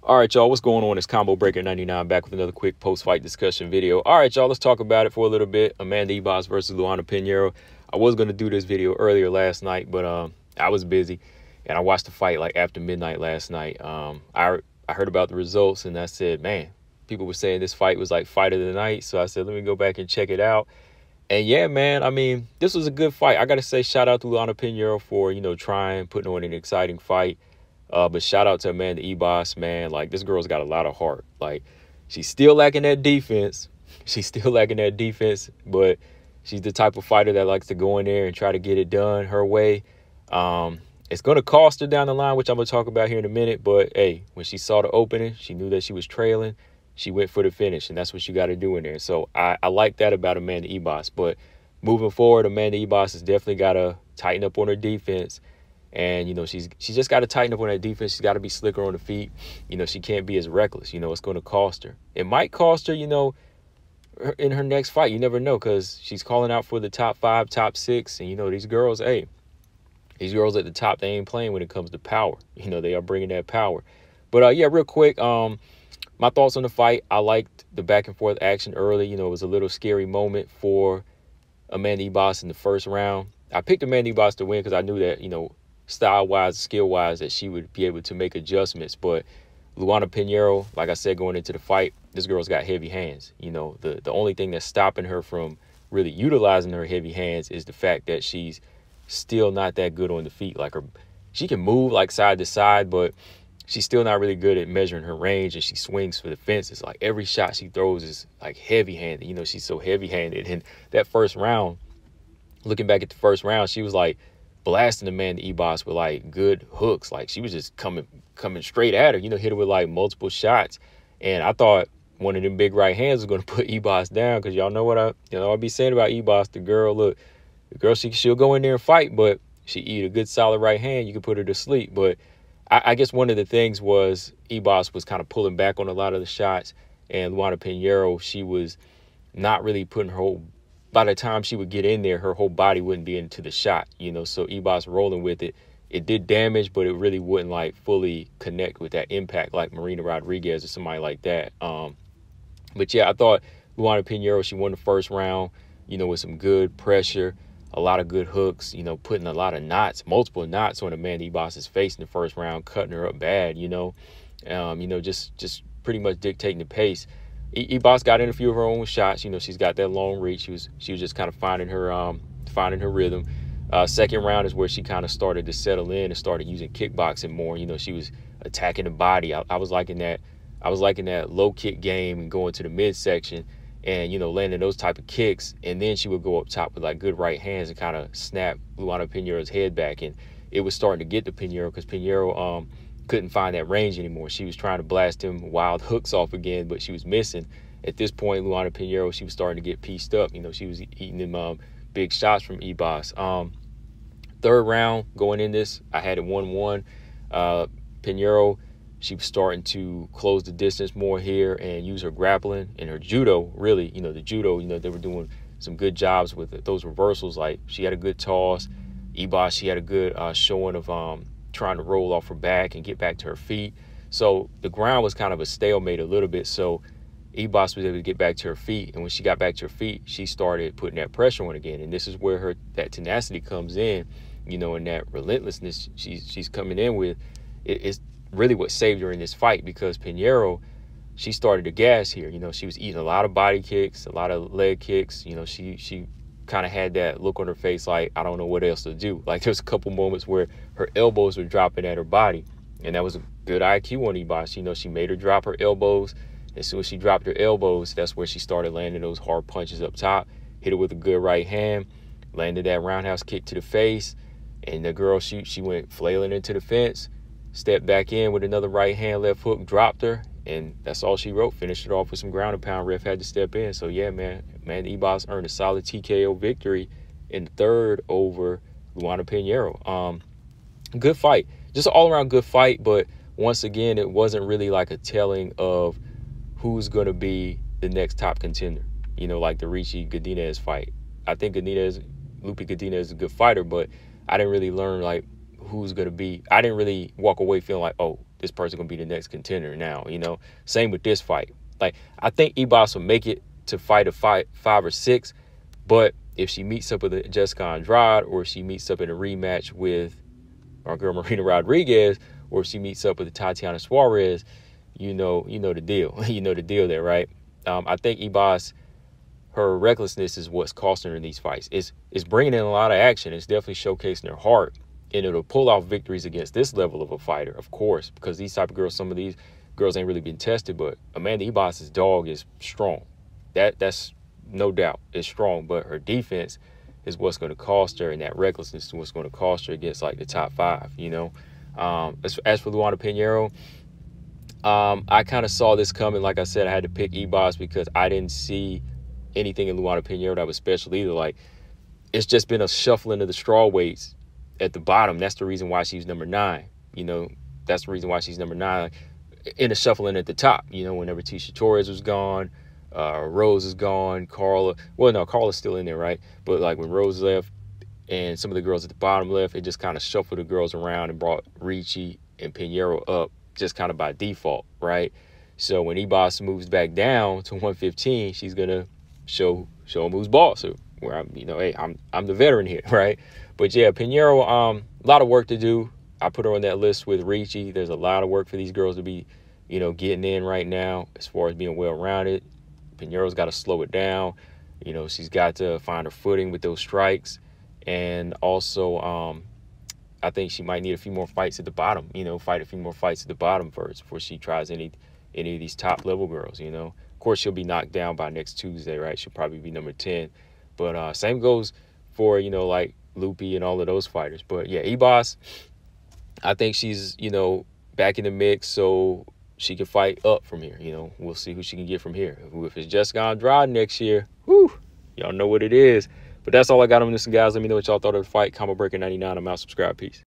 All right, y'all, what's going on? It's Combo Breaker 99 back with another quick post-fight discussion video. All right, y'all, let's talk about it for a little bit. Amanda Ribas versus Luana Pinheiro. I was going to do this video earlier last night, but I was busy, and I watched the fight like after midnight last night. I heard about the results, and I said, man, people were saying this fight was like fight of the night, so I said, let me go back and check it out. And yeah, man, I mean, this was a good fight. I got to say shout out to Luana Pinheiro for, putting on an exciting fight. But shout out to Amanda Ribas, man. Like, this girl's got a lot of heart. Like, she's still lacking that defense. But she's the type of fighter that likes to go in there and try to get it done her way. It's going to cost her down the line, which I'm going to talk about here in a minute. But, hey, when she saw the opening, she knew that she was trailing. She went for the finish, and that's what you got to do in there. So I like that about Amanda Ribas. But moving forward, Amanda Ribas has definitely got to tighten up on her defense. And, she's just got to tighten up on that defense. She's got to be slicker on the feet. She can't be as reckless. It's going to cost her. It might cost her, in her next fight. You never know, because she's calling out for the top 5, top 6. And, these girls at the top, they ain't playing when it comes to power. They are bringing that power. But, yeah, real quick, my thoughts on the fight. I liked the back and forth action early. It was a little scary moment for Amanda Ribas in the first round. I picked Amanda Ribas to win because I knew that, style-wise, skill-wise, that she would be able to make adjustments. But Luana Pinheiro, like I said, going into the fight, this girl's got heavy hands. The only thing that's stopping her from really utilizing her heavy hands is the fact that she's still not that good on the feet. Like, she can move like side to side, but she's still not really good at measuring her range, and she swings for the fences. Like, every shot she throws is like heavy-handed. She's so heavy-handed. And that first round, looking back at the first round, she was like blasting Amanda Ribas with like good hooks. Like, she was just coming straight at her, hit her with like multiple shots. And I thought one of them big right hands was going to put Ribas down, because y'all know what I'll be saying about Ribas. The girl, she'll go in there and fight, but she eat a good solid right hand, you can put her to sleep. But I guess one of the things was Ribas was kind of pulling back on a lot of the shots, and Luana Pinheiro, she was not really putting her whole, by the time she would get in there, her whole body wouldn't be into the shot, so Ribas rolling with it. It did damage, but it really wouldn't like fully connect with that impact like Marina Rodriguez or somebody like that. But yeah, I thought Luana Pinheiro, she won the first round, with some good pressure, a lot of good hooks, putting a lot of knots, multiple knots on Amanda Ribas's face in the first round, cutting her up bad, just pretty much dictating the pace. Ribas got in a few of her own shots. She's got that long reach. She was just kind of finding her rhythm. Second round is where she kind of started to settle in and started using kickboxing more. She was attacking the body. I was liking that. I was liking that low kick game and going to the midsection and, landing those type of kicks. And then she would go up top with like good right hands and kind of snap Luana Pinheiro's head back. And it was starting to get to Pinheiro, because Pinheiro couldn't find that range anymore. She was trying to blast him wild hooks off again, but she was missing. At this point, Luana Pinheiro, she was starting to get pieced up. She was eating them big shots from Ribas. Third round, going in this, I had it 1-1. Pinheiro, she was starting to close the distance more here and use her grappling and her judo. Really, the judo, they were doing some good jobs with it. Those reversals, like, she had a good toss. Ribas, she had a good showing of trying to roll off her back and get back to her feet. So the ground was kind of a stalemate a little bit. So Ribas was able to get back to her feet. And when she got back to her feet, she started putting that pressure on again. And this is where that tenacity comes in, and that relentlessness she's coming in with. It's really what saved her in this fight, because Pinheiro, she started to gas here. She was eating a lot of body kicks, a lot of leg kicks. She kind of had that look on her face like, I don't know what else to do. Like, there's a couple moments where her elbows were dropping at her body, and that was a good IQ on Ribas. She made her drop her elbows. As soon as she dropped her elbows, that's where she started landing those hard punches up top, hit her with a good right hand, landed that roundhouse kick to the face, and the girl, she went flailing into the fence, stepped back in with another right hand, left hook, dropped her, and that's all she wrote. Finished it off with some ground and pound. Ref had to step in. So, yeah, man, Ribas earned a solid TKO victory in the third over Luana Pinheiro. Good fight. Just an all-around good fight, but once again, it wasn't really like a telling of who's going to be the next top contender, like the Ricci Godinez fight. I think Lupe Godinez is a good fighter, but I didn't really learn, like, who's going to be. I didn't really walk away feeling like, oh, this person going to be the next contender now, you know. Same with this fight. Like, I think Ribas will make it to fight a 5 or 6, but if she meets up with Jessica Andrade, or if she meets up in a rematch with our girl Marina Rodriguez, or if she meets up with Tatiana Suarez, you know the deal. You know the deal there, right? I think Ribas, her recklessness is what's costing her in these fights. It's bringing in a lot of action. It's definitely showcasing her heart, and it'll pull off victories against this level of a fighter, of course, because these type of girls, some of these girls ain't really been tested, but Amanda Ribas' dog is strong. That's no doubt. It's strong, but her defense is what's going to cost her, and that recklessness is what's going to cost her against, like, the top 5, you know. As for Luana Pinheiro, I kind of saw this coming. Like I said, I had to pick Ribas because I didn't see anything in Luana Pinheiro that was special either. Like, it's just been a shuffling of the straw weights at the bottom. That's the reason why she's number 9. You know, that's the reason why she's number 9. In the shuffling at the top, you know, whenever Tisha Torres was gone, Rose is gone, Carla's still in there, right? But like when Rose left and some of the girls at the bottom left, it just kind of shuffled the girls around and brought Ricci and Pinheiro up just kind of by default, right? So when Ribas moves back down to 115, she's gonna show him who's boss. So where I'm, you know, hey, I'm the veteran here, right? But yeah, Pinheiro, a lot of work to do. I put her on that list with Ricci. There's a lot of work for these girls to be, you know, getting in right now as far as being well-rounded. Pinheiro's got to slow it down. You know, she's got to find her footing with those strikes. And also, I think she might need a few more fights at the bottom, you know, fight a few more fights at the bottom first before she tries any of these top-level girls, you know. Of course, she'll be knocked down by next Tuesday, right? She'll probably be number 10. But same goes for, you know, like Lupi and all of those fighters. But, yeah, Ribas, I think she's, you know, back in the mix, so she can fight up from here. You know, we'll see who she can get from here. If it's Jessica Andrade next year, whew, y'all know what it is. But that's all I got on this, guys. Let me know what y'all thought of the fight. Combo Breaker 99. I'm out. Subscribe. Peace.